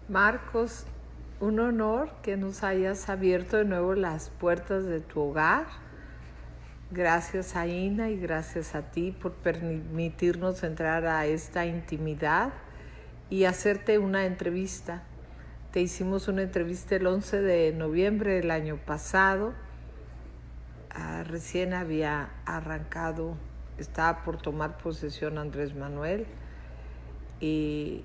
Marcos, un honor que nos hayas abierto de nuevo las puertas de tu hogar. Gracias a Ina y gracias a ti por permitirnos entrar a esta intimidad y hacerte una entrevista. Te hicimos una entrevista el 11 de noviembre del año pasado. Recién había arrancado, estaba por tomar posesión Andrés Manuel y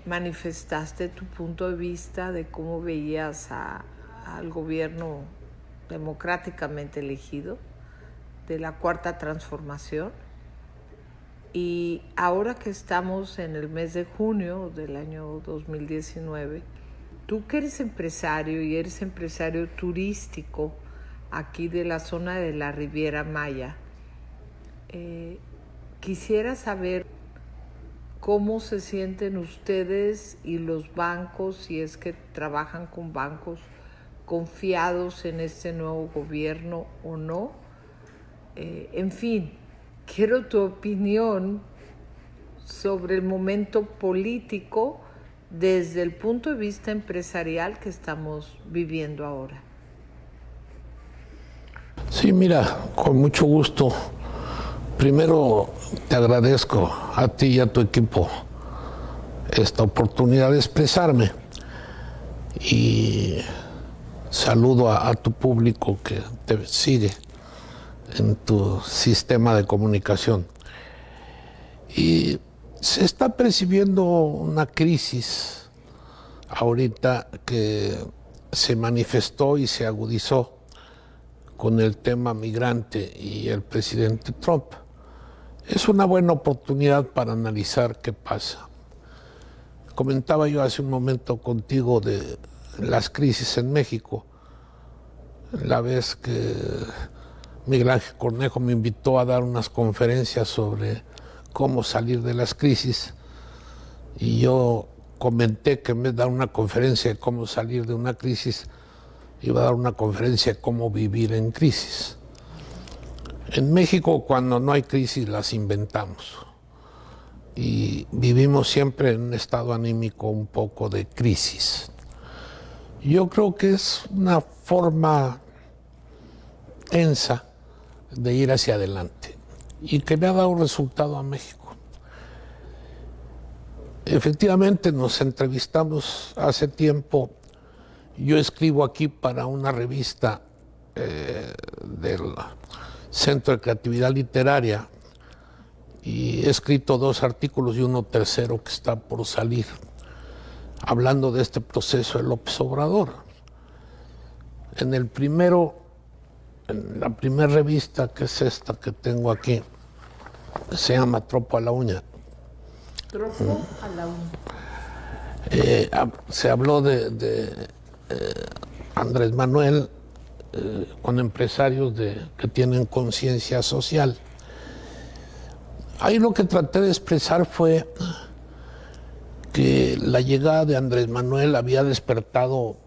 manifestaste tu punto de vista de cómo veías al gobierno democráticamente elegido de la Cuarta Transformación. Y ahora que estamos en el mes de junio del año 2019, tú que eres empresario y eres empresario turístico aquí de la zona de la Riviera Maya, quisiera saber cómo se sienten ustedes y los bancos, si es que trabajan con bancos, confiados en este nuevo gobierno o no. En fin, quiero tu opinión sobre el momento político desde el punto de vista empresarial que estamos viviendo ahora. Sí, mira, con mucho gusto. Primero te agradezco a ti y a tu equipo esta oportunidad de expresarme y saludo a tu público que te sigue en tu sistema de comunicación. Y se está percibiendo una crisis ahorita que se manifestó y se agudizó con el tema migrante y el presidente Trump. Es una buena oportunidad para analizar qué pasa. Comentaba yo hace un momento contigo de las crisis en México. La vez que Miguel Ángel Cornejo me invitó a dar unas conferencias sobre cómo salir de las crisis, y yo comenté que en vez de dar una conferencia de cómo salir de una crisis, iba a dar una conferencia de cómo vivir en crisis. En México, cuando no hay crisis, las inventamos. Y vivimos siempre en un estado anímico un poco de crisis. Yo creo que es una forma tensa de ir hacia adelante y que le ha dado resultado a México. Efectivamente, nos entrevistamos hace tiempo. Yo escribo aquí para una revista del Centro de Creatividad Literaria y he escrito 2 artículos y uno tercero que está por salir, hablando de este proceso de López Obrador. En la primera revista, que es esta que tengo aquí, se llama Tropo a la Uña. Tropo a la Uña. Se habló de Andrés Manuel con empresarios que tienen conciencia social. Ahí lo que traté de expresar fue que la llegada de Andrés Manuel había despertado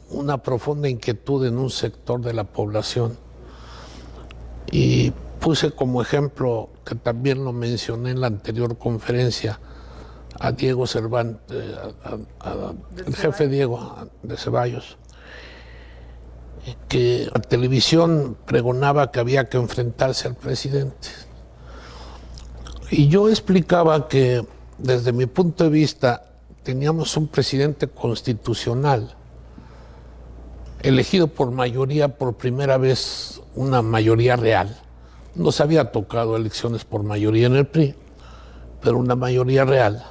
una profunda inquietud en un sector de la población. Y puse como ejemplo, que también lo mencioné en la anterior conferencia, a Diego Cervantes, el jefe Diego de Ceballos, que la televisión pregonaba que había que enfrentarse al presidente. Y yo explicaba que desde mi punto de vista teníamos un presidente constitucional elegido por mayoría, por primera vez una mayoría real. No se había tocado elecciones por mayoría en el PRI, pero una mayoría real,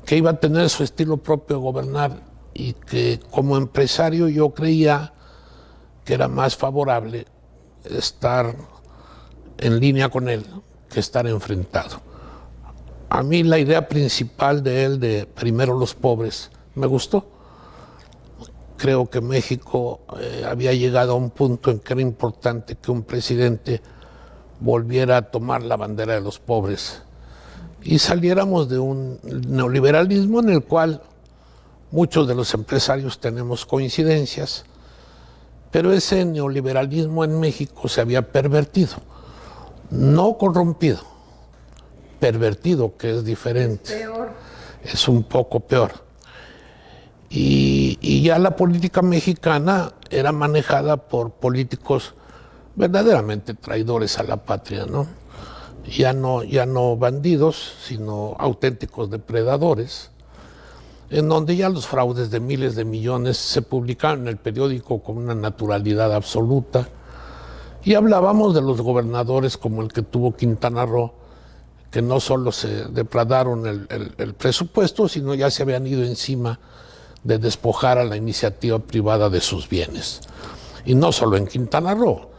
que iba a tener su estilo propio de gobernar y que como empresario yo creía que era más favorable estar en línea con él que estar enfrentado. A mí la idea principal de él, de primero los pobres, me gustó. Creo que México había llegado a un punto en que era importante que un presidente volviera a tomar la bandera de los pobres y saliéramos de un neoliberalismo en el cual muchos de los empresarios tenemos coincidencias, pero ese neoliberalismo en México se había pervertido, no corrompido, pervertido, que es diferente. Es peor. Es un poco peor. y ya la política mexicana era manejada por políticos verdaderamente traidores a la patria, ¿no? Ya no bandidos, sino auténticos depredadores, en donde ya los fraudes de miles de millones se publicaban en el periódico con una naturalidad absoluta. Y hablábamos de los gobernadores como el que tuvo Quintana Roo, que no solo se depredaron el presupuesto, sino ya se habían ido encima de despojar a la iniciativa privada de sus bienes. Y no solo en Quintana Roo.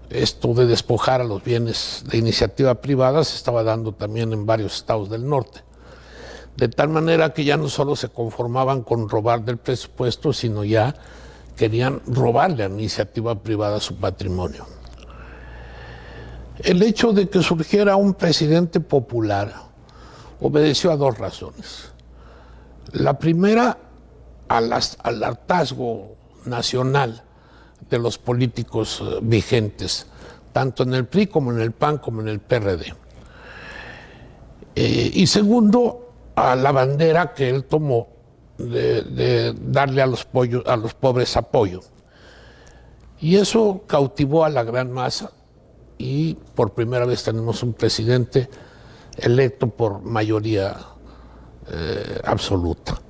Esto de despojar a los bienes de iniciativa privada se estaba dando también en varios estados del norte. De tal manera que ya no solo se conformaban con robar del presupuesto, sino ya querían robarle a la iniciativa privada su patrimonio. El hecho de que surgiera un presidente popular obedeció a dos razones. La primera, al hartazgo nacional de los políticos vigentes, tanto en el PRI como en el PAN como en el PRD. Y segundo, a la bandera que él tomó de darle a los pobres apoyo. Y eso cautivó a la gran masa y por primera vez tenemos un presidente electo por mayoría absoluta.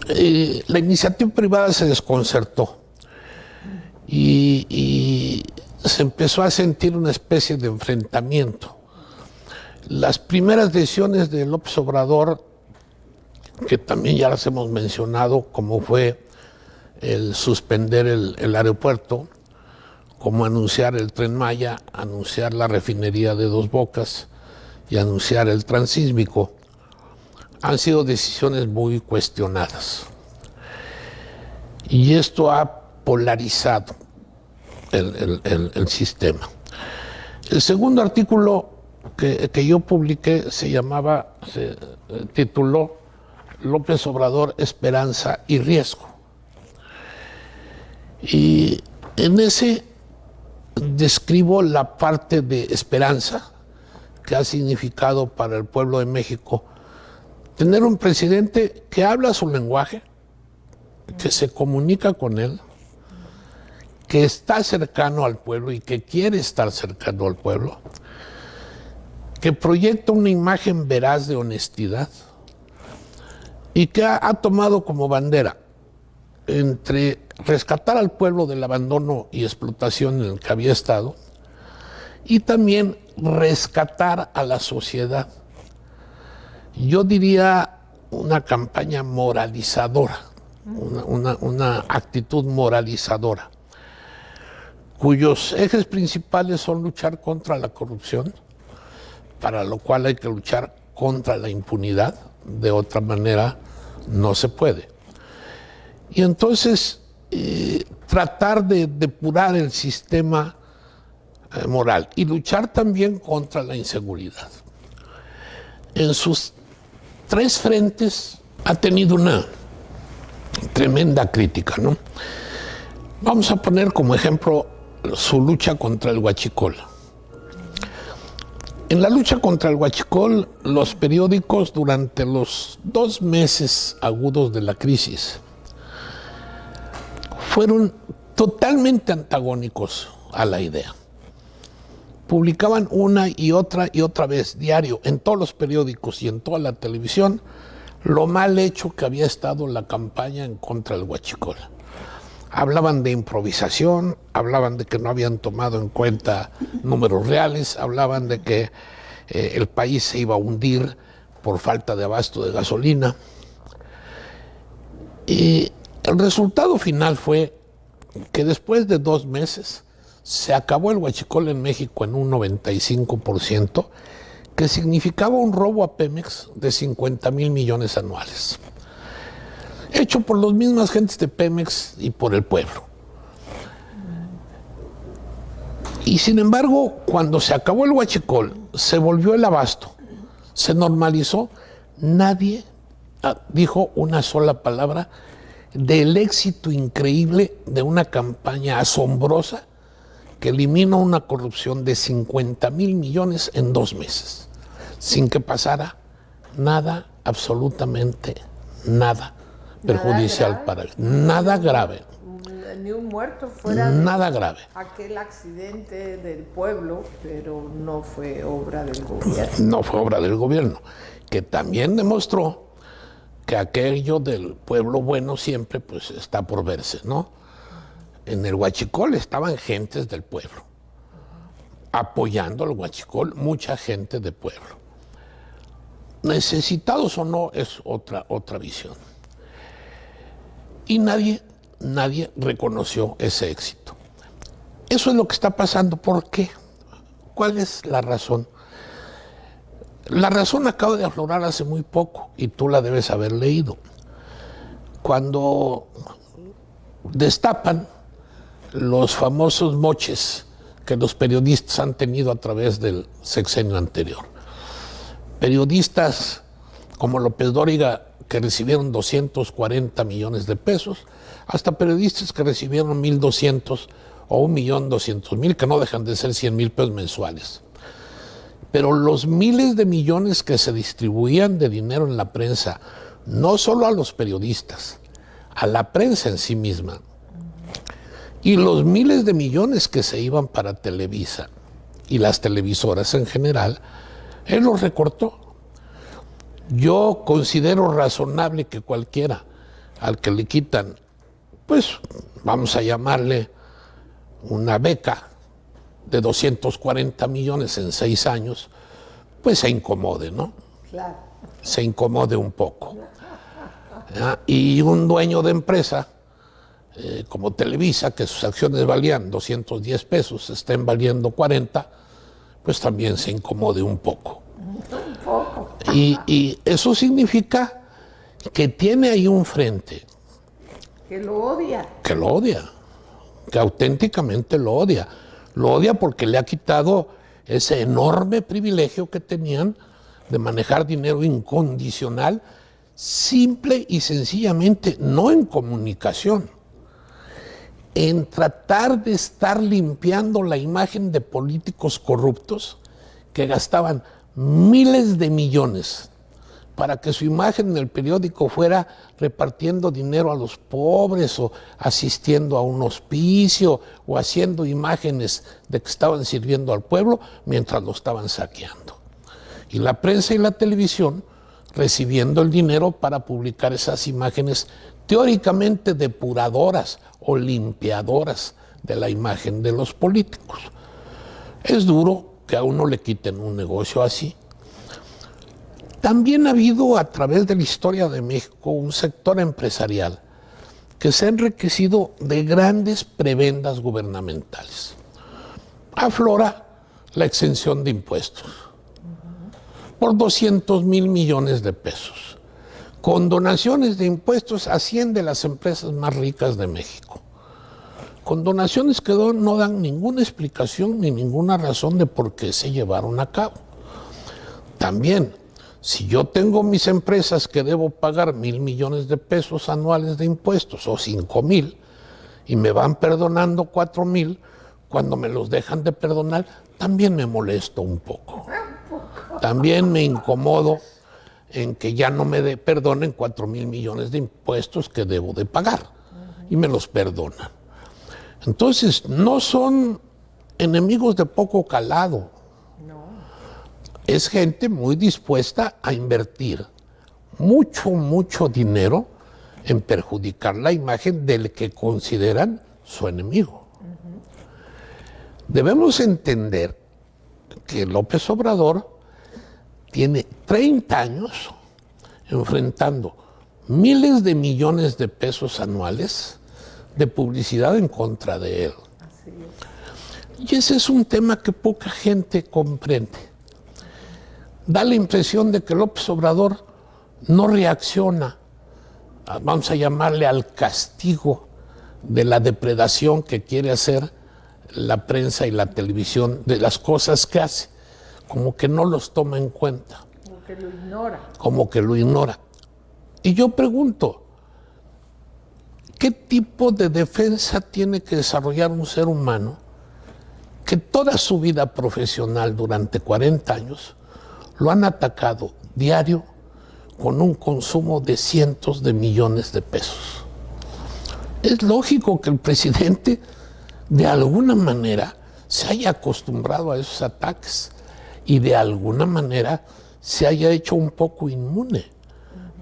La iniciativa privada se desconcertó y se empezó a sentir una especie de enfrentamiento. Las primeras decisiones de López Obrador, que también ya las hemos mencionado, como fue el suspender el aeropuerto, como anunciar el Tren Maya, anunciar la refinería de Dos Bocas y anunciar el transísmico, han sido decisiones muy cuestionadas. Y esto ha polarizado el sistema. El segundo artículo que yo publiqué se tituló López Obrador, Esperanza y Riesgo. Y en ese describo la parte de esperanza que ha significado para el pueblo de México tener un presidente que habla su lenguaje, que se comunica con él, que está cercano al pueblo y que quiere estar cercano al pueblo, que proyecta una imagen veraz de honestidad y que ha tomado como bandera entre rescatar al pueblo del abandono y explotación en el que había estado y también rescatar a la sociedad. Yo diría una campaña moralizadora, una actitud moralizadora, cuyos ejes principales son luchar contra la corrupción, para lo cual hay que luchar contra la impunidad, de otra manera no se puede. Y entonces tratar de depurar el sistema moral y luchar también contra la inseguridad. En sus tres frentes ha tenido una tremenda crítica, ¿no? Vamos a poner como ejemplo su lucha contra el huachicol. En la lucha contra el huachicol, los periódicos durante los 2 meses agudos de la crisis fueron totalmente antagónicos a la idea. Publicaban una y otra vez, diario, en todos los periódicos y en toda la televisión, lo mal hecho que había estado la campaña en contra del huachicol. Hablaban de improvisación, hablaban de que no habían tomado en cuenta números reales, hablaban de que el país se iba a hundir por falta de abasto de gasolina. Y el resultado final fue que después de 2 meses se acabó el huachicol en México en un 95%, que significaba un robo a Pemex de 50,000 millones anuales, hecho por las mismas gentes de Pemex y por el pueblo. Y sin embargo, cuando se acabó el huachicol, se volvió el abasto, se normalizó, nadie dijo una sola palabra del éxito increíble de una campaña asombrosa que eliminó una corrupción de 50,000 millones en 2 meses, sin que pasara nada, absolutamente nada, perjudicial para ellos. Nada grave. Ni un muerto fuera nada grave. Aquel accidente del pueblo, pero no fue obra del gobierno. No fue obra del gobierno, que también demostró que aquello del pueblo bueno siempre pues está por verse, ¿no? En el Huachicol estaban gentes del pueblo, apoyando al Huachicol, mucha gente del pueblo. Necesitados o no es otra visión. Y nadie reconoció ese éxito. Eso es lo que está pasando. ¿Por qué? ¿Cuál es la razón? La razón acaba de aflorar hace muy poco y tú la debes haber leído. Cuando destapan los famosos moches que los periodistas han tenido a través del sexenio anterior. Periodistas como López Dóriga, que recibieron 240 millones de pesos, hasta periodistas que recibieron 1.200 o 1.200.000, que no dejan de ser 100,000 pesos mensuales. Pero los miles de millones que se distribuían de dinero en la prensa, no solo a los periodistas, a la prensa en sí misma, y los miles de millones que se iban para Televisa y las televisoras en general, él los recortó. Yo considero razonable que cualquiera al que le quitan, pues vamos a llamarle una beca de 240 millones en 6 años, pues se incomode, ¿no? Claro. Se incomode un poco. Y un dueño de empresa como Televisa, que sus acciones valían 210 pesos, estén valiendo 40, pues también se incomode un poco. Un poco. Y eso significa que tiene ahí un frente. Que lo odia. Que lo odia, que auténticamente lo odia. Lo odia porque le ha quitado ese enorme privilegio que tenían de manejar dinero incondicional, simple y sencillamente no en comunicación, en tratar de estar limpiando la imagen de políticos corruptos que gastaban miles de millones para que su imagen en el periódico fuera repartiendo dinero a los pobres o asistiendo a un hospicio o haciendo imágenes de que estaban sirviendo al pueblo mientras lo estaban saqueando. Y la prensa y la televisión recibiendo el dinero para publicar esas imágenes teóricamente depuradoras o limpiadoras de la imagen de los políticos. Es duro que a uno le quiten un negocio así. También ha habido a través de la historia de México un sector empresarial que se ha enriquecido de grandes prebendas gubernamentales. Aflora la exención de impuestos por 200,000 millones de pesos. Con donaciones de impuestos asciende las empresas más ricas de México. Con donaciones que no dan ninguna explicación ni ninguna razón de por qué se llevaron a cabo. También, si yo tengo mis empresas que debo pagar 1,000 millones de pesos anuales de impuestos o 5,000 y me van perdonando 4,000, cuando me los dejan de perdonar, también me molesto un poco. También me incomodo en que ya no me perdonen 4,000 millones de impuestos que debo de pagar y me los perdonan. Entonces, no son enemigos de poco calado. Es gente muy dispuesta a invertir mucho dinero en perjudicar la imagen del que consideran su enemigo. Debemos entender que López Obrador tiene 30 años enfrentando miles de millones de pesos anuales de publicidad en contra de él. Y ese es un tema que poca gente comprende. Da la impresión de que López Obrador no reacciona, vamos a llamarle al castigo de la depredación que quiere hacer la prensa y la televisión de las cosas que hace, como que no los toma en cuenta. Como que lo ignora. Como que lo ignora. Y yo pregunto, ¿qué tipo de defensa tiene que desarrollar un ser humano que toda su vida profesional durante 40 años lo han atacado diario con un consumo de cientos de millones de pesos. Es lógico que el presidente, de alguna manera, se haya acostumbrado a esos ataques y de alguna manera se haya hecho un poco inmune,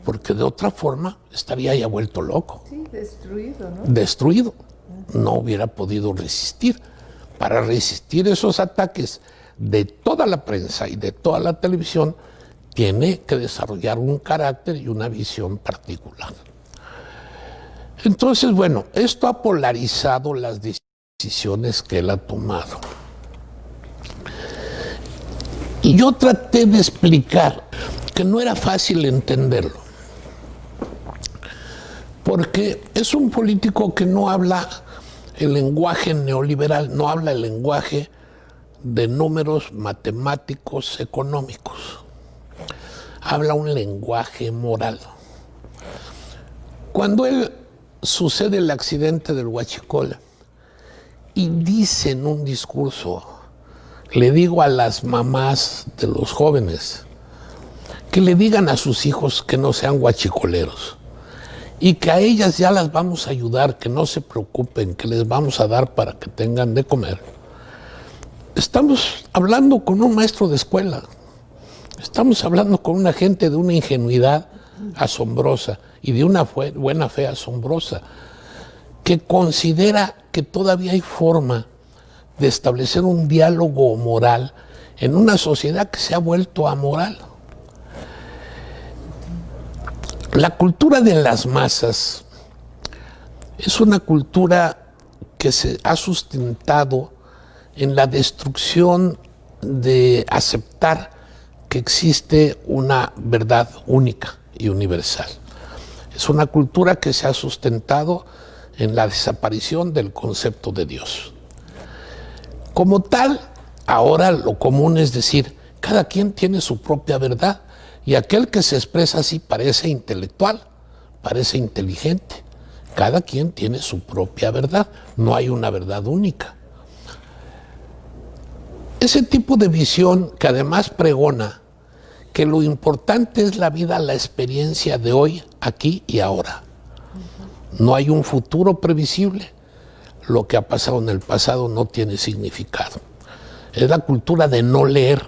porque de otra forma estaría ya vuelto loco. Sí, destruido, ¿no? Destruido. No hubiera podido resistir. Para resistir esos ataques de toda la prensa y de toda la televisión, tiene que desarrollar un carácter y una visión particular. Entonces, bueno, esto ha polarizado las decisiones que él ha tomado. Y yo traté de explicar que no era fácil entenderlo, porque es un político que no habla el lenguaje neoliberal, no habla el lenguaje de números matemáticos económicos, habla un lenguaje moral. Cuando él sucede el accidente del Huachicol y dice en un discurso, le digo a las mamás de los jóvenes que le digan a sus hijos que no sean huachicoleros y que a ellas ya las vamos a ayudar, que no se preocupen, que les vamos a dar para que tengan de comer. Estamos hablando con un maestro de escuela, estamos hablando con una gente de una ingenuidad asombrosa y de una buena fe asombrosa, que considera que todavía hay forma de establecer un diálogo moral en una sociedad que se ha vuelto amoral. La cultura de las masas es una cultura que se ha sustentado en la destrucción de aceptar que existe una verdad única y universal. Es una cultura que se ha sustentado en la desaparición del concepto de Dios. Como tal, ahora lo común es decir, cada quien tiene su propia verdad y aquel que se expresa así parece intelectual, parece inteligente. Cada quien tiene su propia verdad, no hay una verdad única. Ese tipo de visión que además pregona que lo importante es la vida, la experiencia de hoy, aquí y ahora. No hay un futuro previsible. Lo que ha pasado en el pasado no tiene significado. Es la cultura de no leer,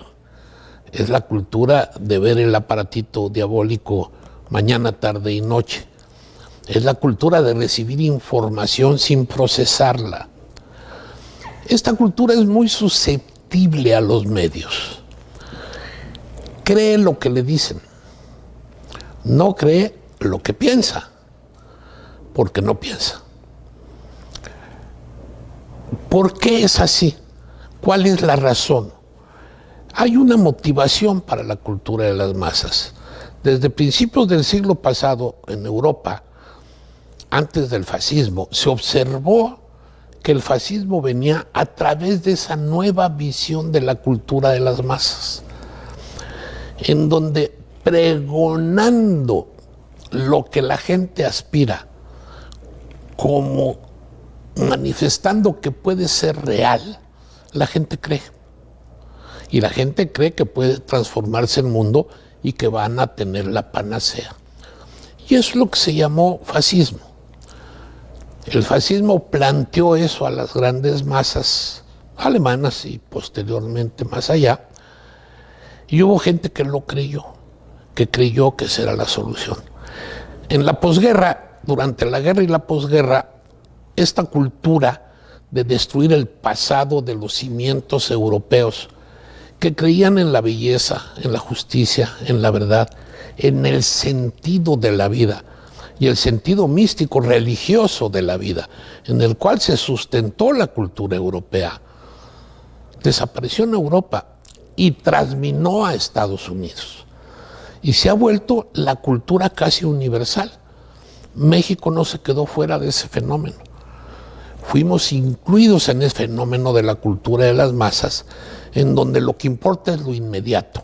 es la cultura de ver el aparatito diabólico mañana, tarde y noche. Es la cultura de recibir información sin procesarla. Esta cultura es muy susceptible a los medios. Cree lo que le dicen, no cree lo que piensa, porque no piensa. ¿Por qué es así? ¿Cuál es la razón? Hay una motivación para la cultura de las masas. Desde principios del siglo pasado, en Europa, antes del fascismo, se observó que el fascismo venía a través de esa nueva visión de la cultura de las masas, en donde pregonando lo que la gente aspira, como manifestando que puede ser real, la gente cree. Y la gente cree que puede transformarse el mundo y que van a tener la panacea. Y eso es lo que se llamó fascismo. El fascismo planteó eso a las grandes masas alemanas y posteriormente más allá. Y hubo gente que lo creyó, que creyó que esa era la solución. En la posguerra, durante la guerra y la posguerra, esta cultura de destruir el pasado de los cimientos europeos, que creían en la belleza, en la justicia, en la verdad, en el sentido de la vida y el sentido místico religioso de la vida, en el cual se sustentó la cultura europea, desapareció en Europa y trasminó a Estados Unidos. Y se ha vuelto la cultura casi universal. México no se quedó fuera de ese fenómeno. Fuimos incluidos en ese fenómeno de la cultura de las masas, en donde lo que importa es lo inmediato,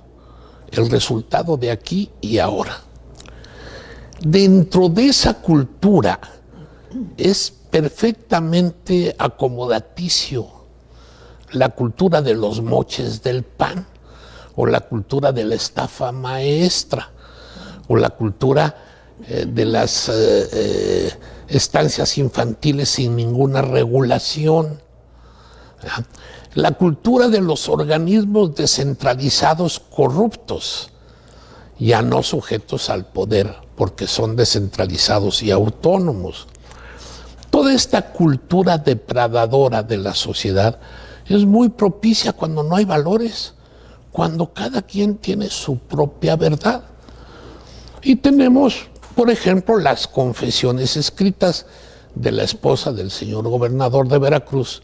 el resultado de aquí y ahora. Dentro de esa cultura es perfectamente acomodaticio la cultura de los moches del pan, o la cultura de la estafa maestra, o la cultura de las estancias infantiles sin ninguna regulación. La cultura de los organismos descentralizados corruptos, ya no sujetos al poder porque son descentralizados y autónomos. Toda esta cultura depredadora de la sociedad es muy propicia cuando no hay valores, cuando cada quien tiene su propia verdad. Y tenemos, por ejemplo, las confesiones escritas de la esposa del señor gobernador de Veracruz,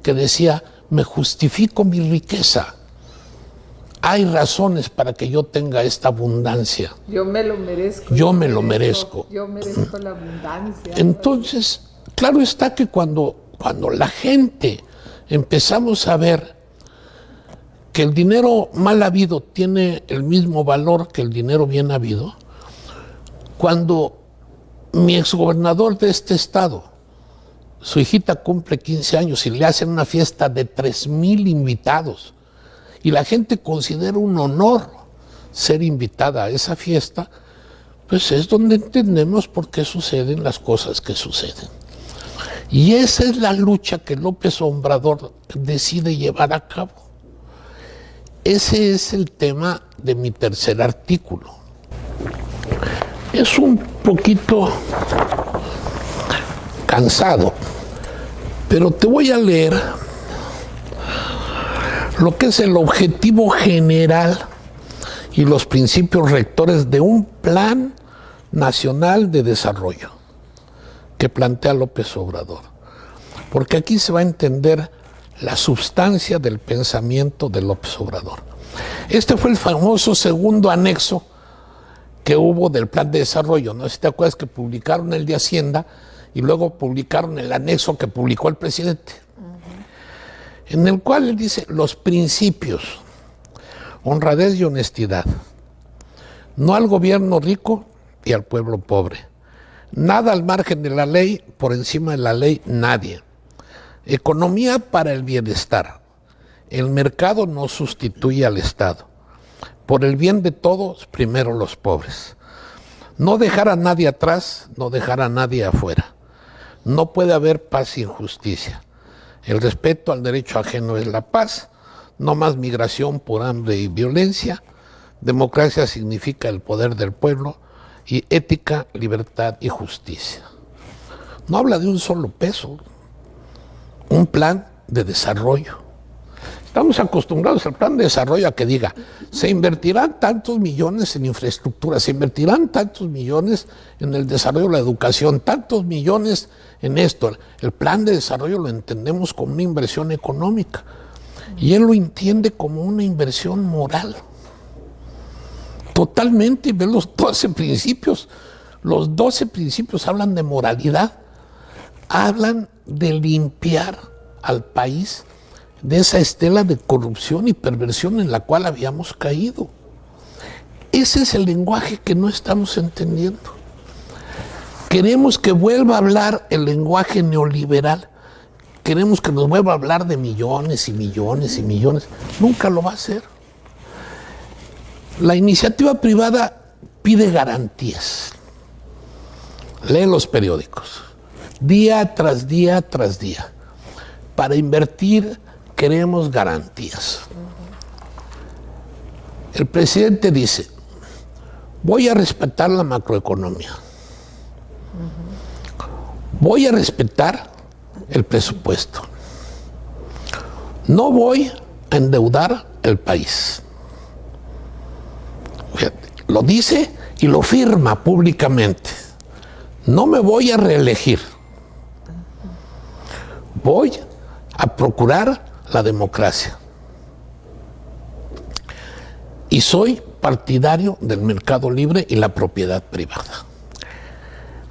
que decía: me justifico mi riqueza. Hay razones para que yo tenga esta abundancia. Yo me lo merezco. Yo me lo merezco. Yo merezco la abundancia. Entonces, claro está que cuando la gente empezamos a ver que el dinero mal habido tiene el mismo valor que el dinero bien habido, cuando mi exgobernador de este estado, su hijita cumple 15 años y le hacen una fiesta de 3,000 invitados, y la gente considera un honor ser invitada a esa fiesta, pues es donde entendemos por qué suceden las cosas que suceden. Y esa es la lucha que López Obrador decide llevar a cabo. Ese es el tema de mi tercer artículo. Es un poquito cansado, pero te voy a leer lo que es el objetivo general y los principios rectores de un plan nacional de desarrollo que plantea López Obrador. Porque aquí se va a entender la sustancia del pensamiento de López Obrador. Este fue el famoso segundo anexo que hubo del plan de desarrollo. No sé si te acuerdas que publicaron el de Hacienda y luego publicaron el anexo que publicó el presidente, en el cual él dice los principios: honradez y honestidad, no al gobierno rico y al pueblo pobre, nada al margen de la ley, por encima de la ley nadie, economía para el bienestar, el mercado no sustituye al Estado, por el bien de todos, primero los pobres, no dejar a nadie atrás, no dejar a nadie afuera, no puede haber paz sin justicia. El respeto al derecho ajeno es la paz, no más migración por hambre y violencia. Democracia significa el poder del pueblo y ética, libertad y justicia. No habla de un solo peso, un plan de desarrollo. Estamos acostumbrados al plan de desarrollo a que diga, se invertirán tantos millones en infraestructura, se invertirán tantos millones en el desarrollo de la educación, tantos millones en esto. El plan de desarrollo lo entendemos como una inversión económica y él lo entiende como una inversión moral. Totalmente, ve los 12 principios. Los 12 principios hablan de moralidad, hablan de limpiar al país de esa estela de corrupción y perversión en la cual habíamos caído. Ese es el lenguaje que no estamos entendiendo. Queremos que vuelva a hablar el lenguaje neoliberal. Queremos que nos vuelva a hablar de millones y millones y millones. Nunca lo va a hacer. La iniciativa privada pide garantías. Lee los periódicos, día tras día tras día. Para invertir queremos garantías. El presidente dice, voy a respetar la macroeconomía. Voy a respetar el presupuesto. No voy a endeudar el país. Fíjate, lo dice y lo firma públicamente. No me voy a reelegir. Voy a procurar la democracia. Y soy partidario del mercado libre y la propiedad privada.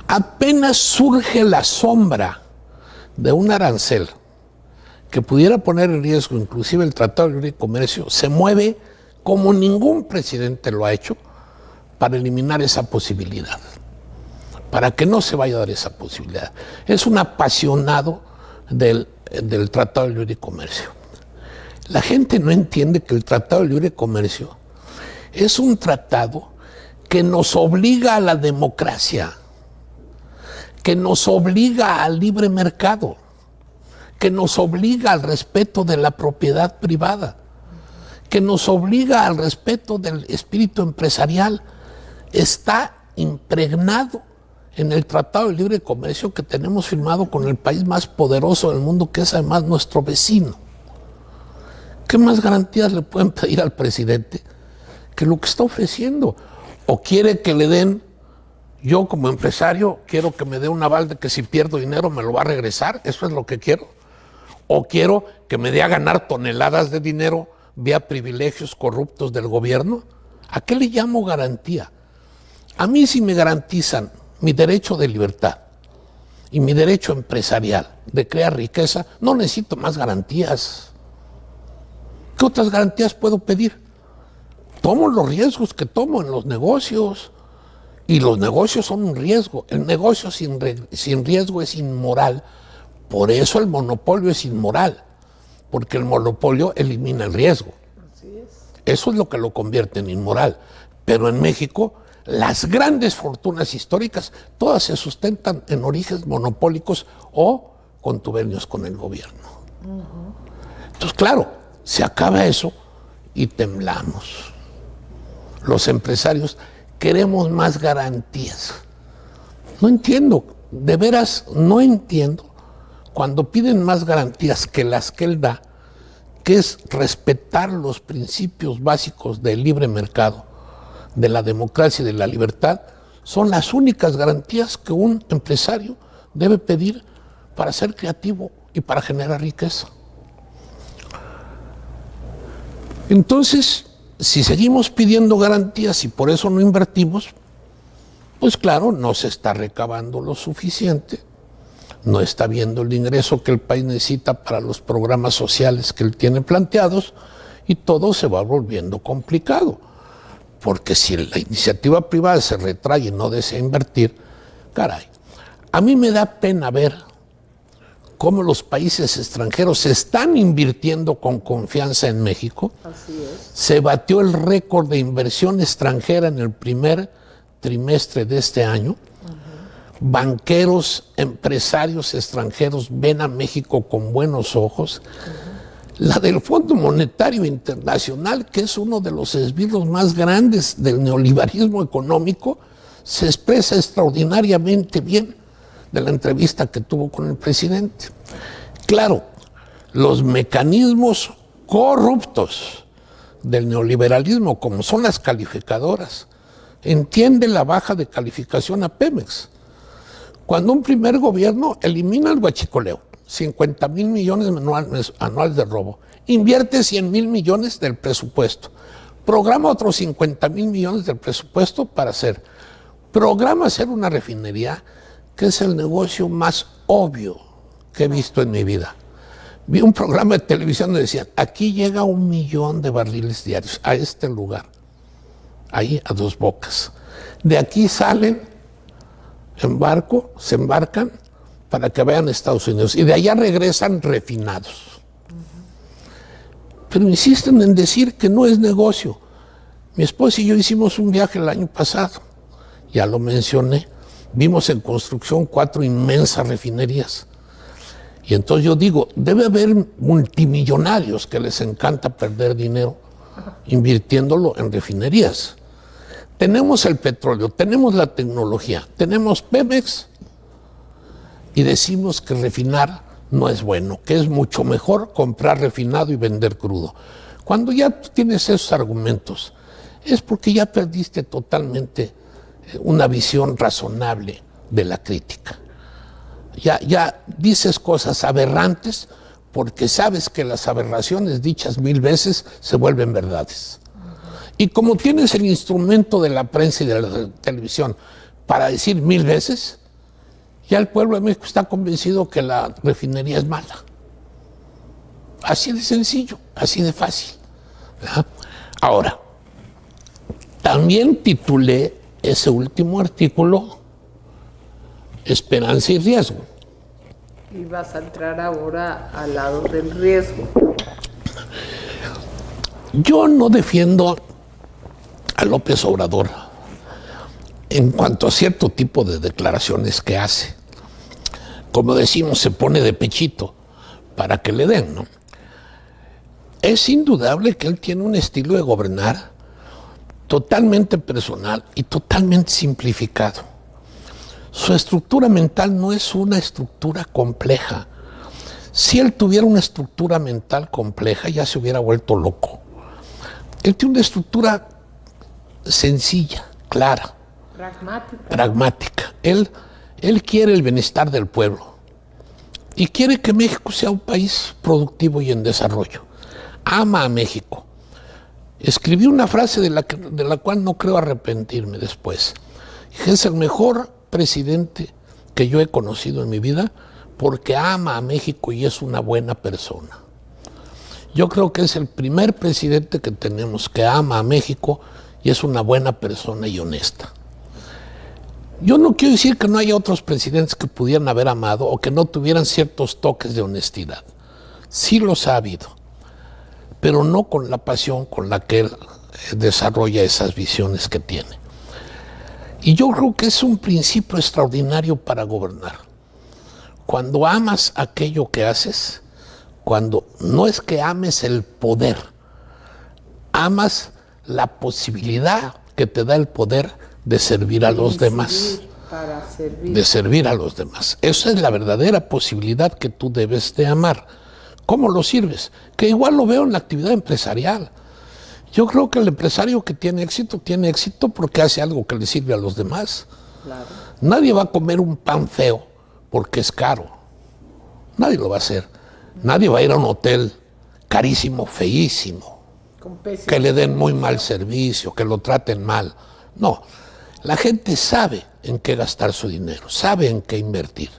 Apenas surge la sombra de un arancel que pudiera poner en riesgo inclusive el Tratado de Libre Comercio, se mueve como ningún presidente lo ha hecho para eliminar esa posibilidad, para que no se vaya a dar esa posibilidad. Es un apasionado del Tratado de Libre Comercio. La gente no entiende que el Tratado de Libre Comercio es un tratado que nos obliga a la democracia, que nos obliga al libre mercado, que nos obliga al respeto de la propiedad privada, que nos obliga al respeto del espíritu empresarial, está impregnado en el Tratado de Libre Comercio que tenemos firmado con el país más poderoso del mundo, que es además nuestro vecino. ¿Qué más garantías le pueden pedir al presidente que lo que está ofreciendo? ¿O quiere que le den, yo como empresario, quiero que me dé un aval de que si pierdo dinero me lo va a regresar? ¿Eso es lo que quiero? ¿O quiero que me dé a ganar toneladas de dinero vía privilegios corruptos del gobierno? ¿A qué le llamo garantía? A mí si me garantizan mi derecho de libertad y mi derecho empresarial de crear riqueza, no necesito más garantías. ¿Qué otras garantías puedo pedir? Tomo los riesgos que tomo en los negocios, y los negocios son un riesgo. El negocio sin riesgo es inmoral. Por eso el monopolio es inmoral, porque el monopolio elimina el riesgo. Así es. Eso es lo que lo convierte en inmoral. Pero en México, las grandes fortunas históricas, todas se sustentan en orígenes monopólicos o contubernios con el gobierno. Entonces, claro, se acaba eso y temblamos. Los empresarios queremos más garantías. No entiendo, de veras no entiendo, cuando piden más garantías que las que él da, que es respetar los principios básicos del libre mercado, de la democracia y de la libertad, son las únicas garantías que un empresario debe pedir para ser creativo y para generar riqueza. Entonces, si seguimos pidiendo garantías y por eso no invertimos, pues claro, no se está recabando lo suficiente, no está viendo el ingreso que el país necesita para los programas sociales que él tiene planteados, y todo se va volviendo complicado. Porque si la iniciativa privada se retrae y no desea invertir, caray, a mí me da pena ver cómo los países extranjeros están invirtiendo con confianza en México. Así es. Se batió el récord de inversión extranjera en el primer trimestre de este año. Banqueros, empresarios extranjeros ven a México con buenos ojos. La del Fondo Monetario Internacional, que es uno de los esbirros más grandes del neoliberalismo económico, se expresa extraordinariamente bien de la entrevista que tuvo con el presidente. Claro, los mecanismos corruptos del neoliberalismo, como son las calificadoras, entiende la baja de calificación a Pemex. Cuando un primer gobierno elimina el huachicoleo, 50,000 millones anuales de robo, invierte 100,000 millones del presupuesto, programa otros 50,000 millones del presupuesto para programa hacer una refinería, que es el negocio más obvio que he visto en mi vida. Vi un programa de televisión donde decían, aquí llega 1 millón de barriles diarios a este lugar, ahí a Dos Bocas. De aquí salen en barco, se embarcan para que vayan a Estados Unidos y de allá regresan refinados. Pero insisten en decir que no es negocio. Mi esposa y yo hicimos un viaje el año pasado, ya lo mencioné, vimos en construcción 4 inmensas refinerías. Y entonces yo digo, debe haber multimillonarios que les encanta perder dinero invirtiéndolo en refinerías. Tenemos el petróleo, tenemos la tecnología, tenemos Pemex, y decimos que refinar no es bueno, que es mucho mejor comprar refinado y vender crudo. Cuando ya tú tienes esos argumentos, es porque ya perdiste totalmente una visión razonable de la crítica. Ya dices cosas aberrantes porque sabes que las aberraciones dichas 1000 veces se vuelven verdades. Y como tienes el instrumento de la prensa y de la televisión para decir 1000 veces, ya el pueblo de México está convencido que la refinería es mala. Así de sencillo, así de fácil. ¿Verdad? Ahora, también titulé ese último artículo Esperanza y Riesgo. Y vas a entrar ahora al lado del riesgo. Yo no defiendo a López Obrador, en cuanto a cierto tipo de declaraciones que hace. Como decimos, se pone de pechito para que le den, ¿no? Es indudable que él tiene un estilo de gobernar totalmente personal y totalmente simplificado. Su estructura mental no es una estructura compleja. Si él tuviera una estructura mental compleja, ya se hubiera vuelto loco. Él tiene una estructura sencilla, clara, pragmática. Él quiere el bienestar del pueblo y quiere que México sea un país productivo y en desarrollo. Ama a México. Escribí una frase de la cual no creo arrepentirme después. Es el mejor presidente que yo he conocido en mi vida porque ama a México y es una buena persona. Yo creo que es el primer presidente que tenemos que ama a México y es una buena persona y honesta. Yo no quiero decir que no haya otros presidentes que pudieran haber amado o que no tuvieran ciertos toques de honestidad. Sí los ha habido, pero no con la pasión con la que él desarrolla esas visiones que tiene. Y yo creo que es un principio extraordinario para gobernar. Cuando amas aquello que haces, cuando no es que ames el poder, amas la posibilidad que te da el poder de servir a los demás. De servir a los demás. Esa es la verdadera posibilidad que tú debes de amar. ¿Cómo lo sirves? Que igual lo veo en la actividad empresarial. Yo creo que el empresario que tiene éxito porque hace algo que le sirve a los demás. Claro. Nadie va a comer un pan feo porque es caro. Nadie lo va a hacer. Nadie va a ir a un hotel carísimo, feísimo, que le den muy mal servicio, que lo traten mal. No, la gente sabe en qué gastar su dinero, sabe en qué invertir.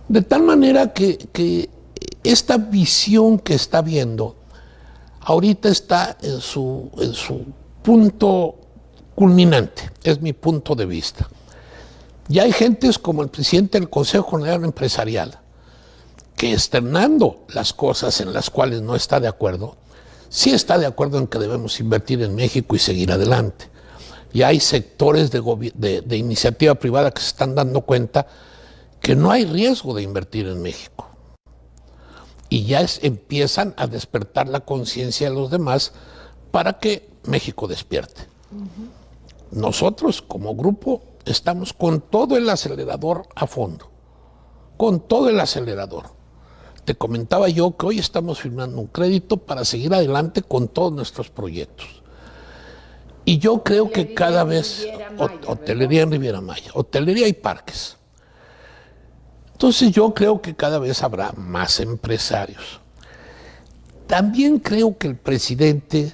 De tal manera que esta visión que está viendo ahorita está en su punto culminante, es mi punto de vista. Ya hay gentes como el presidente del Consejo General Empresarial, que externando las cosas en las cuales no está de acuerdo, sí está de acuerdo en que debemos invertir en México y seguir adelante. Y hay sectores de iniciativa privada que se están dando cuenta que no hay riesgo de invertir en México. Y ya empiezan a despertar la conciencia de los demás para que México despierte. Nosotros, como grupo, estamos con todo el acelerador a fondo. Con todo el acelerador. Te comentaba yo que hoy estamos firmando un crédito para seguir adelante con todos nuestros proyectos. Y yo creo que cada vez, hotelería en Riviera Maya, hotelería y parques. Entonces yo creo que cada vez habrá más empresarios. También creo que el presidente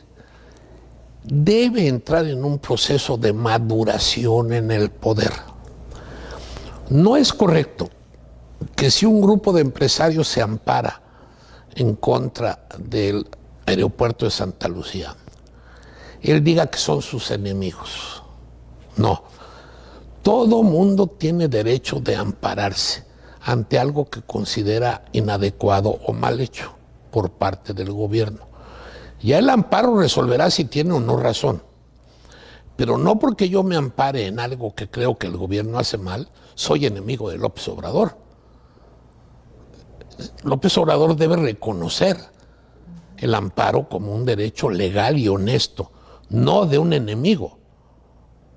debe entrar en un proceso de maduración en el poder. No es correcto que si un grupo de empresarios se ampara en contra del aeropuerto de Santa Lucía, él diga que son sus enemigos. No. Todo mundo tiene derecho de ampararse ante algo que considera inadecuado o mal hecho por parte del gobierno. Ya el amparo resolverá si tiene o no razón. Pero no porque yo me ampare en algo que creo que el gobierno hace mal, soy enemigo de López Obrador. López Obrador debe reconocer el amparo como un derecho legal y honesto, no de un enemigo,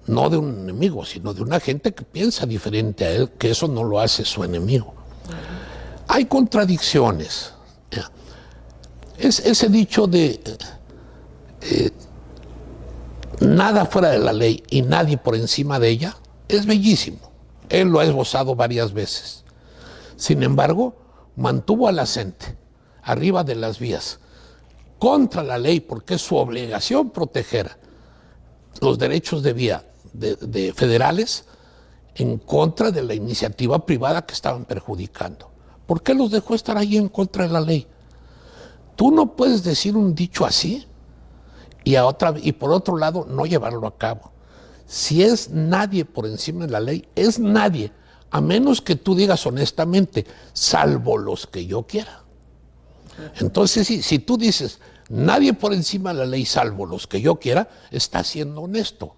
sino de una gente que piensa diferente a él, que eso no lo hace su enemigo. Hay contradicciones. Ese dicho de nada fuera de la ley y nadie por encima de ella es bellísimo. Él lo ha esbozado varias veces. Sin embargo, mantuvo a la gente arriba de las vías contra la ley porque es su obligación proteger los derechos de vía de federales en contra de la iniciativa privada que estaban perjudicando. ¿Por qué los dejó estar ahí en contra de la ley? Tú no puedes decir un dicho así y por otro lado no llevarlo a cabo. Si es nadie por encima de la ley, es nadie, a menos que tú digas honestamente, salvo los que yo quiera. Entonces, si tú dices, nadie por encima de la ley, salvo los que yo quiera, estás siendo honesto.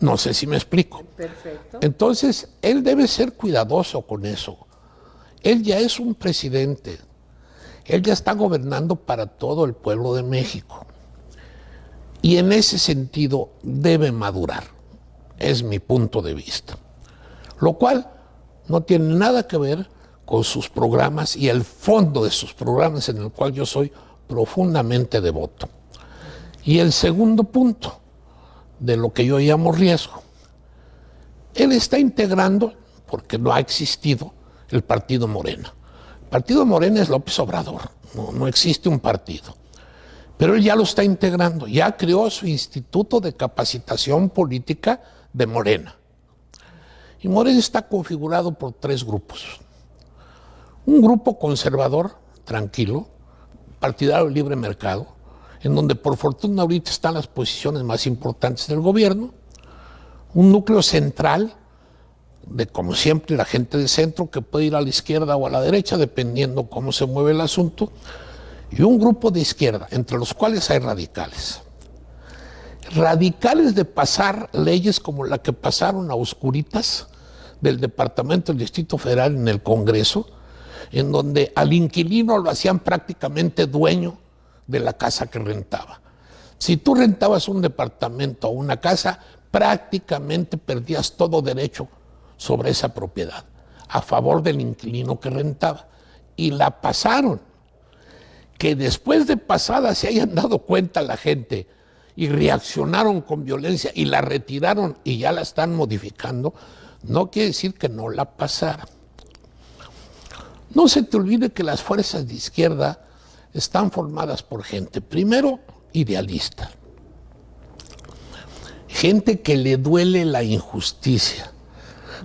No sé si me explico. Perfecto. Entonces, él debe ser cuidadoso con eso. Él ya es un presidente. Él ya está gobernando para todo el pueblo de México. Y en ese sentido debe madurar. Es mi punto de vista. Lo cual no tiene nada que ver con sus programas y el fondo de sus programas, en el cual yo soy profundamente devoto. Y el segundo punto de lo que yo llamo riesgo. Él está integrando, porque no ha existido, el partido Morena. El partido Morena es López Obrador, no existe un partido. Pero él ya lo está integrando, ya creó su Instituto de Capacitación Política de Morena. Y Morena está configurado por 3 grupos. Un grupo conservador, tranquilo, partidario del libre mercado, en donde por fortuna ahorita están las posiciones más importantes del gobierno. Un núcleo central, de como siempre la gente de centro, que puede ir a la izquierda o a la derecha, dependiendo cómo se mueve el asunto. Y un grupo de izquierda, entre los cuales hay radicales. Radicales de pasar leyes como la que pasaron a oscuritas del Departamento del Distrito Federal en el Congreso, en donde al inquilino lo hacían prácticamente dueño de la casa que rentaba. Si tú rentabas un departamento o una casa, prácticamente perdías todo derecho sobre esa propiedad, a favor del inquilino que rentaba. Y la pasaron. Que después de pasada se hayan dado cuenta la gente y reaccionaron con violencia y la retiraron y ya la están modificando, no quiere decir que no la pasaran. No se te olvide que las fuerzas de izquierda están formadas por gente, primero, idealista. Gente que le duele la injusticia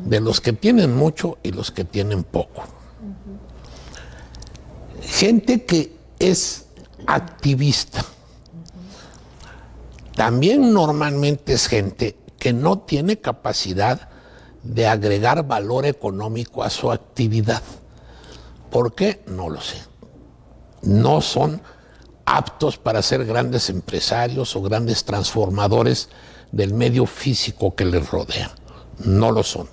de los que tienen mucho y los que tienen poco. Gente que es activista. También normalmente es gente que no tiene capacidad de agregar valor económico a su actividad. ¿Por qué? No lo sé. No son aptos para ser grandes empresarios o grandes transformadores del medio físico que les rodea. No lo son.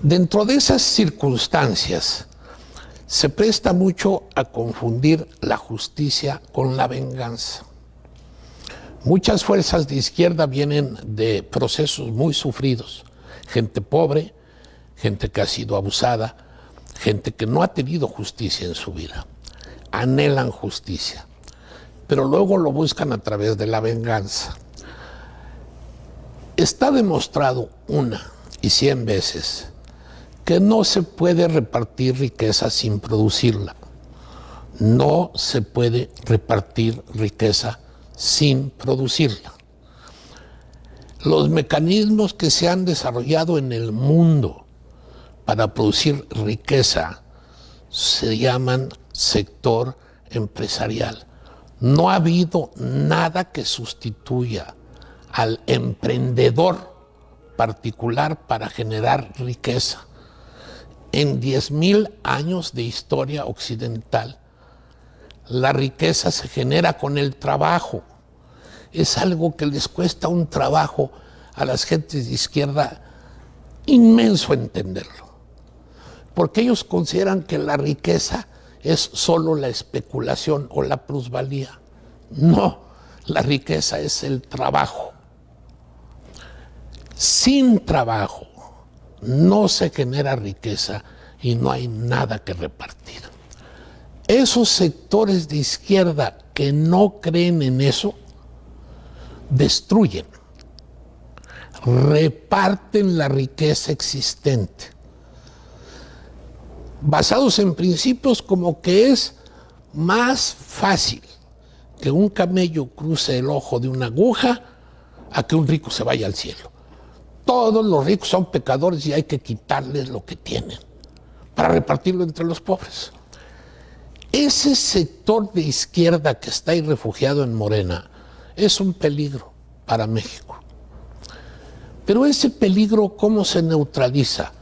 Dentro de esas circunstancias, se presta mucho a confundir la justicia con la venganza. Muchas fuerzas de izquierda vienen de procesos muy sufridos. Gente pobre, gente que ha sido abusada, gente que no ha tenido justicia en su vida. Anhelan justicia, pero luego lo buscan a través de la venganza. Está demostrado 1 y 100 veces que no se puede repartir riqueza sin producirla. No se puede repartir riqueza sin producirla. Los mecanismos que se han desarrollado en el mundo para producir riqueza se llaman sector empresarial. No ha habido nada que sustituya al emprendedor particular para generar riqueza. En 10,000 años de historia occidental, la riqueza se genera con el trabajo. Es algo que les cuesta un trabajo a las gentes de izquierda inmenso entenderlo. Porque ellos consideran que la riqueza es solo la especulación o la plusvalía. No, la riqueza es el trabajo. Sin trabajo no se genera riqueza y no hay nada que repartir. Esos sectores de izquierda que no creen en eso, destruyen, reparten la riqueza existente, basados en principios como que es más fácil que un camello cruce el ojo de una aguja a que un rico se vaya al cielo. Todos los ricos son pecadores y hay que quitarles lo que tienen para repartirlo entre los pobres. Ese sector de izquierda que está ahí refugiado en Morena es un peligro para México. Pero ese peligro, ¿cómo se neutraliza?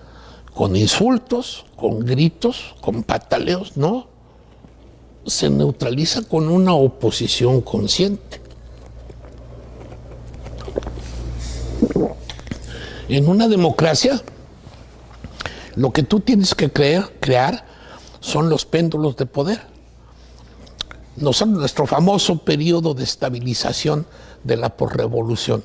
¿Con insultos, con gritos, con pataleos? No. Se neutraliza con una oposición consciente. En una democracia, lo que tú tienes que crear son los péndulos de poder. Nuestro famoso periodo de estabilización de la posrevolución,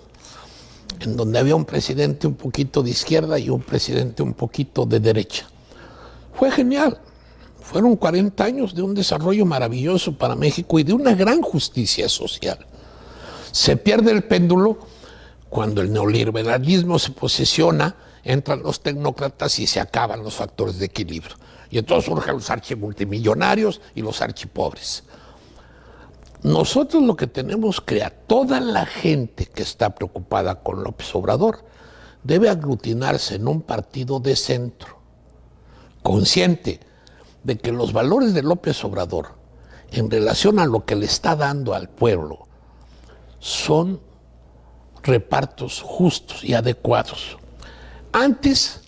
en donde había un presidente un poquito de izquierda y un presidente un poquito de derecha. Fue genial. Fueron 40 años de un desarrollo maravilloso para México y de una gran justicia social. Se pierde el péndulo cuando el neoliberalismo se posesiona, entran los tecnócratas y se acaban los factores de equilibrio. Y entonces surgen los archimultimillonarios y los archipobres. Nosotros lo que tenemos que crear, toda la gente que está preocupada con López Obrador debe aglutinarse en un partido de centro, consciente de que los valores de López Obrador en relación a lo que le está dando al pueblo son repartos justos y adecuados. Antes,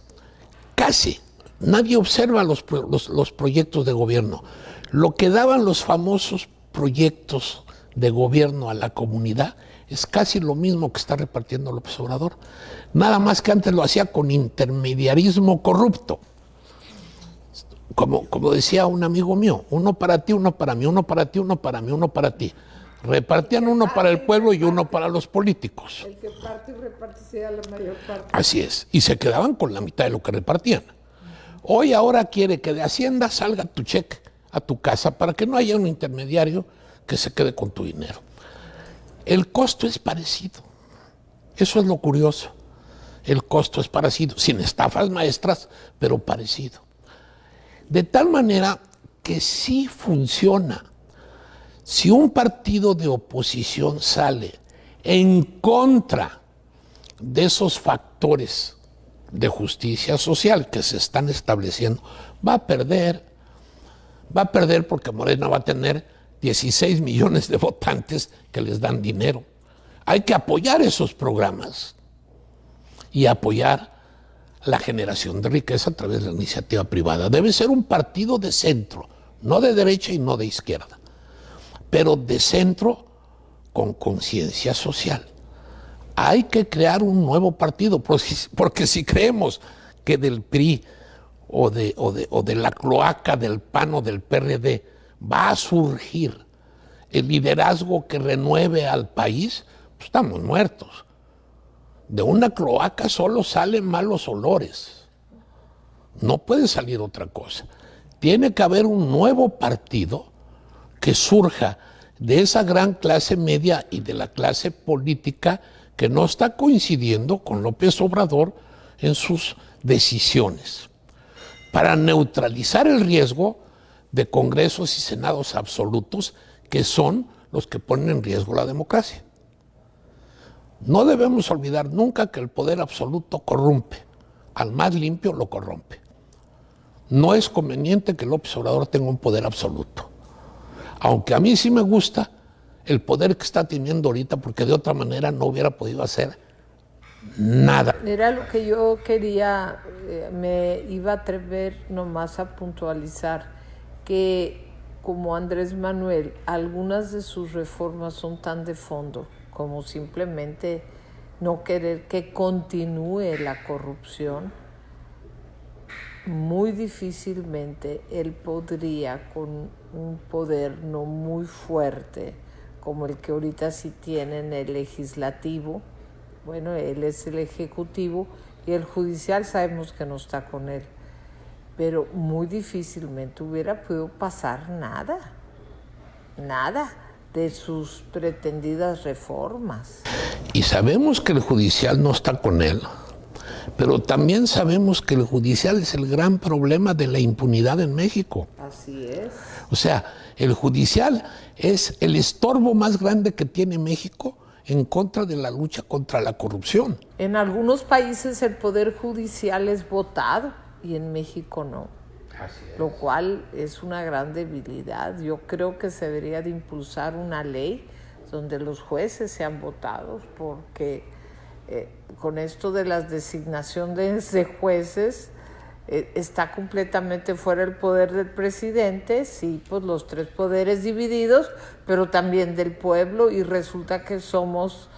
casi nadie observa los proyectos de gobierno. Lo que daban los famosos proyectos de gobierno a la comunidad es casi lo mismo que está repartiendo López Obrador. Nada más que antes lo hacía con intermediarismo corrupto. Como decía un amigo mío, uno para ti, uno para mí, uno para ti, uno para mí, uno para ti. Repartían uno para el pueblo y uno para los políticos. El que parte y reparte sea la mayor parte. Así es. Y se quedaban con la mitad de lo que repartían. Hoy ahora quiere que de Hacienda salga tu cheque a tu casa para que no haya un intermediario que se quede con tu dinero. El costo es parecido. Eso es lo curioso. El costo es parecido, sin estafas maestras, pero parecido. De tal manera que sí funciona. Si un partido de oposición sale en contra de esos factores de justicia social que se están estableciendo, va a perder porque Morena va a tener 16 millones de votantes que les dan dinero. Hay que apoyar esos programas y apoyar la generación de riqueza a través de la iniciativa privada. Debe ser un partido de centro, no de derecha y no de izquierda, pero de centro con conciencia social. Hay que crear un nuevo partido, porque si creemos que del PRI o de la cloaca del PAN o del PRD va a surgir el liderazgo que renueve al país, pues estamos muertos. De una cloaca solo salen malos olores. No puede salir otra cosa. Tiene que haber un nuevo partido que surja de esa gran clase media y de la clase política que no está coincidiendo con López Obrador en sus decisiones, para neutralizar el riesgo de congresos y senados absolutos que son los que ponen en riesgo la democracia. No debemos olvidar nunca que el poder absoluto corrompe. Al más limpio lo corrompe. No es conveniente que López Obrador tenga un poder absoluto. Aunque a mí sí me gusta el poder que está teniendo ahorita, porque de otra manera no hubiera podido hacer nada. Era lo que yo quería, me iba a atrever nomás a puntualizar, que como Andrés Manuel, algunas de sus reformas son tan de fondo como simplemente no querer que continúe la corrupción. Muy difícilmente él podría, con un poder no muy fuerte como el que ahorita sí tiene en el legislativo, bueno, él es el ejecutivo y el judicial sabemos que no está con él, pero muy difícilmente hubiera podido pasar nada de sus pretendidas reformas. Y sabemos que el judicial no está con él, pero también sabemos que el judicial es el gran problema de la impunidad en México. Así es. O sea, el judicial es el estorbo más grande que tiene México en contra de la lucha contra la corrupción. En algunos países el poder judicial es votado y en México no. Así es. Lo cual es una gran debilidad. Yo creo que se debería de impulsar una ley donde los jueces sean votados, porque con esto de las designaciones de jueces está completamente fuera el poder del presidente, sí, pues los tres poderes divididos, pero también del pueblo, y resulta que somos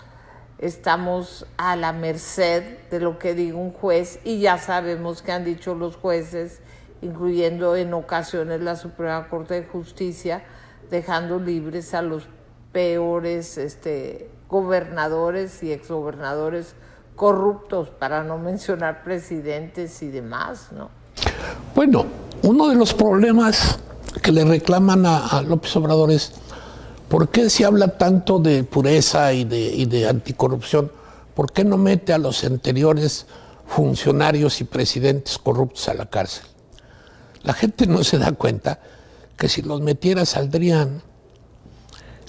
estamos a la merced de lo que diga un juez, y ya sabemos que han dicho los jueces, incluyendo en ocasiones la Suprema Corte de Justicia, dejando libres a los peores gobernadores y exgobernadores corruptos, para no mencionar presidentes y demás, ¿no? Bueno, uno de los problemas que le reclaman a López Obrador es ¿por qué se habla tanto de pureza y de anticorrupción? ¿Por qué no mete a los anteriores funcionarios y presidentes corruptos a la cárcel? La gente no se da cuenta que si los metiera saldrían.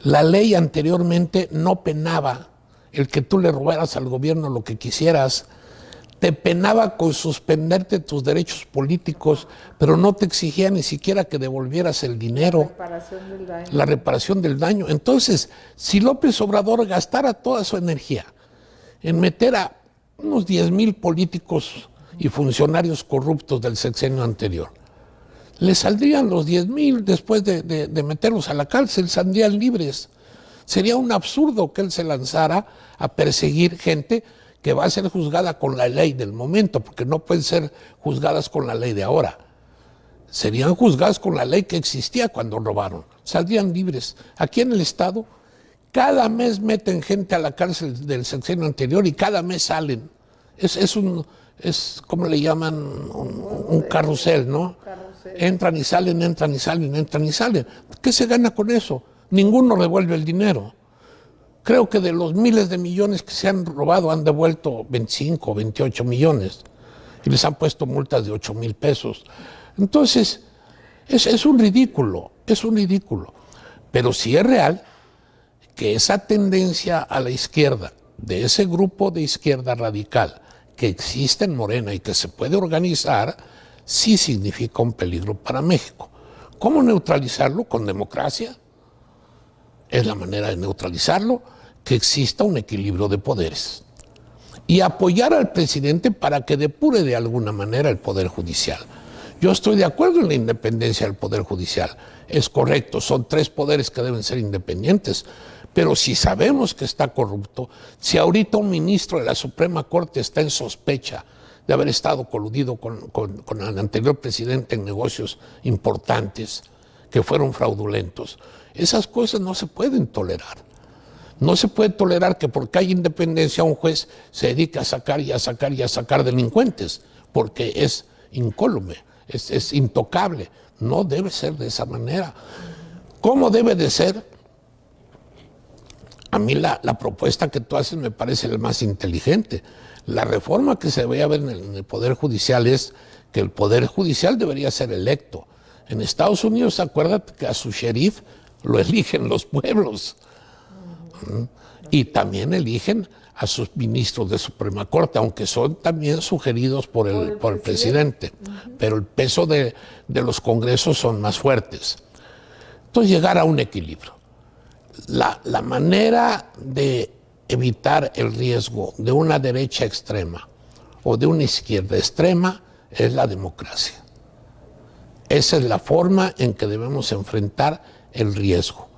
La ley anteriormente no penaba el que tú le robaras al gobierno lo que quisieras. Te penaba con suspenderte tus derechos políticos, pero no te exigía ni siquiera que devolvieras el dinero. La reparación del daño. Entonces, si López Obrador gastara toda su energía en meter a unos 10,000 políticos y funcionarios corruptos del sexenio anterior, le saldrían los 10,000 después de meterlos a la cárcel, saldrían libres. Sería un absurdo que él se lanzara a perseguir gente que va a ser juzgada con la ley del momento, porque no pueden ser juzgadas con la ley de ahora. Serían juzgadas con la ley que existía cuando robaron. Saldrían libres. Aquí en el Estado, cada mes meten gente a la cárcel del sexenio anterior y cada mes salen. Es como le llaman, un carrusel, ¿no? Entran y salen, entran y salen, entran y salen. ¿Qué se gana con eso? Ninguno devuelve el dinero. Creo que de los miles de millones que se han robado han devuelto 25 o 28 millones y les han puesto multas de 8,000 pesos. Entonces, es un ridículo, es un ridículo. Pero sí es real que esa tendencia a la izquierda, de ese grupo de izquierda radical que existe en Morena y que se puede organizar, sí significa un peligro para México. ¿Cómo neutralizarlo? Con democracia. Es la manera de neutralizarlo, que exista un equilibrio de poderes. Y apoyar al presidente para que depure de alguna manera el Poder Judicial. Yo estoy de acuerdo en la independencia del Poder Judicial. Es correcto, son 3 poderes que deben ser independientes. Pero si sabemos que está corrupto, si ahorita un ministro de la Suprema Corte está en sospecha de haber estado coludido con el anterior presidente en negocios importantes que fueron fraudulentos, esas cosas no se pueden tolerar. No se puede tolerar que porque hay independencia un juez se dedique a sacar y a sacar y a sacar delincuentes, porque es incólume, es intocable. No debe ser de esa manera. ¿Cómo debe de ser? A mí la propuesta que tú haces me parece la más inteligente. La reforma que se debería ver en el Poder Judicial es que el Poder Judicial debería ser electo. En Estados Unidos, acuérdate que a su sheriff lo eligen los pueblos. Y también eligen a sus ministros de Suprema Corte, aunque son también sugeridos por el presidente. Pero el peso de los congresos son más fuertes. Entonces, llegar a un equilibrio. La manera de evitar el riesgo de una derecha extrema o de una izquierda extrema es la democracia. Esa es la forma en que debemos enfrentar el riesgo.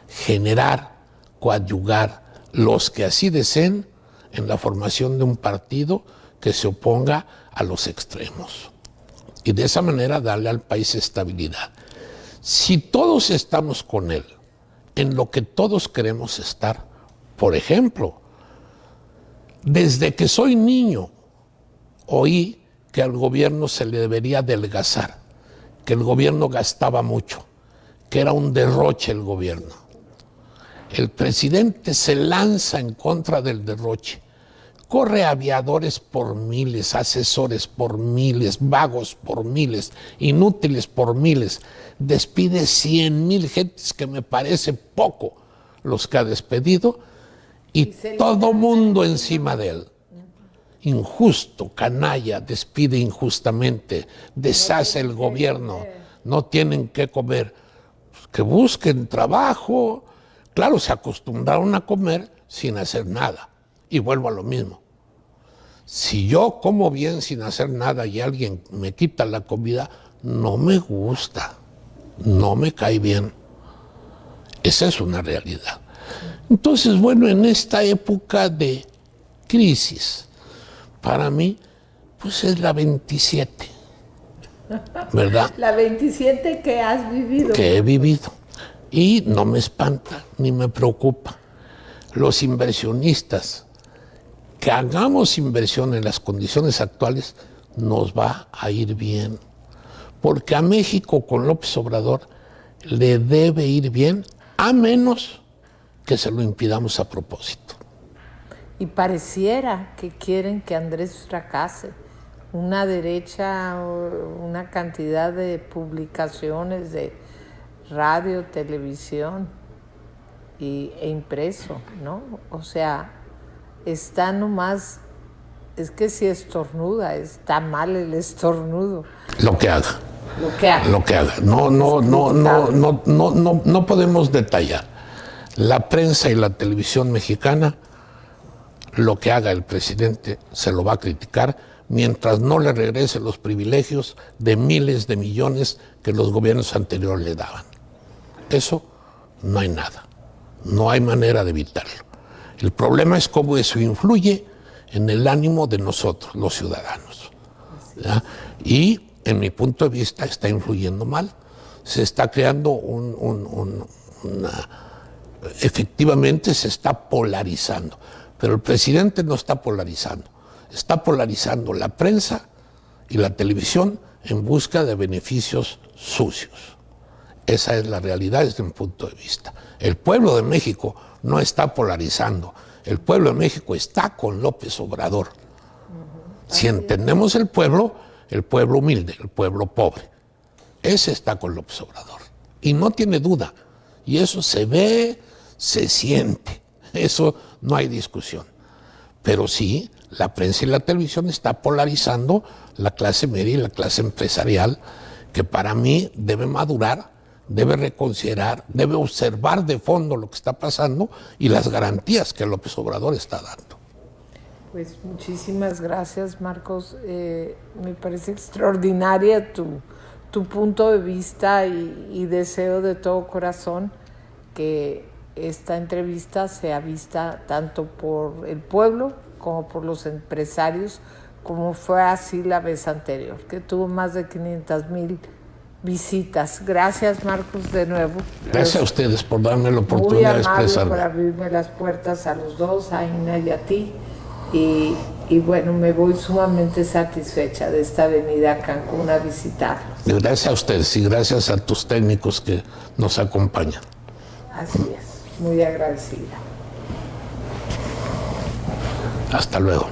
Generar, coadyugar los que así deseen en la formación de un partido que se oponga a los extremos. Y de esa manera darle al país estabilidad. Si todos estamos con él en lo que todos queremos estar, por ejemplo, desde que soy niño oí que al gobierno se le debería adelgazar, que el gobierno gastaba mucho, que era un derroche el gobierno. El presidente se lanza en contra del derroche, corre aviadores por miles, asesores por miles, vagos por miles, inútiles por miles, despide 100,000 gentes, que me parece poco los que ha despedido, y todo mundo encima de él. Injusto, canalla, despide injustamente, deshace el gobierno, no tienen qué comer, que busquen trabajo. Claro, se acostumbraron a comer sin hacer nada. Y vuelvo a lo mismo. Si yo como bien sin hacer nada y alguien me quita la comida, no me gusta, no me cae bien. Esa es una realidad. Entonces, bueno, en esta época de crisis, para mí, pues es la 27, ¿verdad? La 27 que has vivido. Que he vivido. Y no me espanta ni me preocupa. Los inversionistas, que hagamos inversión en las condiciones actuales, nos va a ir bien. Porque a México con López Obrador le debe ir bien, a menos que se lo impidamos a propósito. Y pareciera que quieren que Andrés fracase. Una derecha, una cantidad de publicaciones de radio, televisión e impreso, ¿no? O sea, está nomás, es que si estornuda, está mal el estornudo. Lo que haga. Lo que haga. Lo que haga. No podemos detallar. La prensa y la televisión mexicana, lo que haga el presidente se lo va a criticar mientras no le regrese los privilegios de miles de millones que los gobiernos anteriores le daban. Eso no hay nada, no hay manera de evitarlo. El problema es cómo eso influye en el ánimo de nosotros, los ciudadanos. ¿Ya? Y en mi punto de vista está influyendo mal. Se está creando efectivamente se está polarizando, pero el presidente no está polarizando la prensa y la televisión en busca de beneficios sucios. Esa es la realidad desde mi punto de vista. El pueblo de México no está polarizando, el pueblo de México está con López Obrador. Si entendemos el pueblo humilde, el pueblo pobre, ese está con López Obrador. Y no tiene duda, y eso se ve, se siente, eso no hay discusión. Pero sí, la prensa y la televisión está polarizando la clase media y la clase empresarial, que para mí debe madurar, debe reconsiderar, debe observar de fondo lo que está pasando y las garantías que López Obrador está dando. Pues muchísimas gracias, Marcos. Me parece extraordinaria tu punto de vista y deseo de todo corazón que esta entrevista sea vista tanto por el pueblo como por los empresarios, como fue así la vez anterior, que tuvo más de 500,000 visitas. Gracias, Marcos, de nuevo. Gracias a ustedes por darme la oportunidad de expresarme. Muy amable por abrirme las puertas a los dos, a Ina y a ti. Y bueno, me voy sumamente satisfecha de esta venida a Cancún a visitarlos. Gracias a ustedes y gracias a tus técnicos que nos acompañan. Así es, muy agradecida. Hasta luego.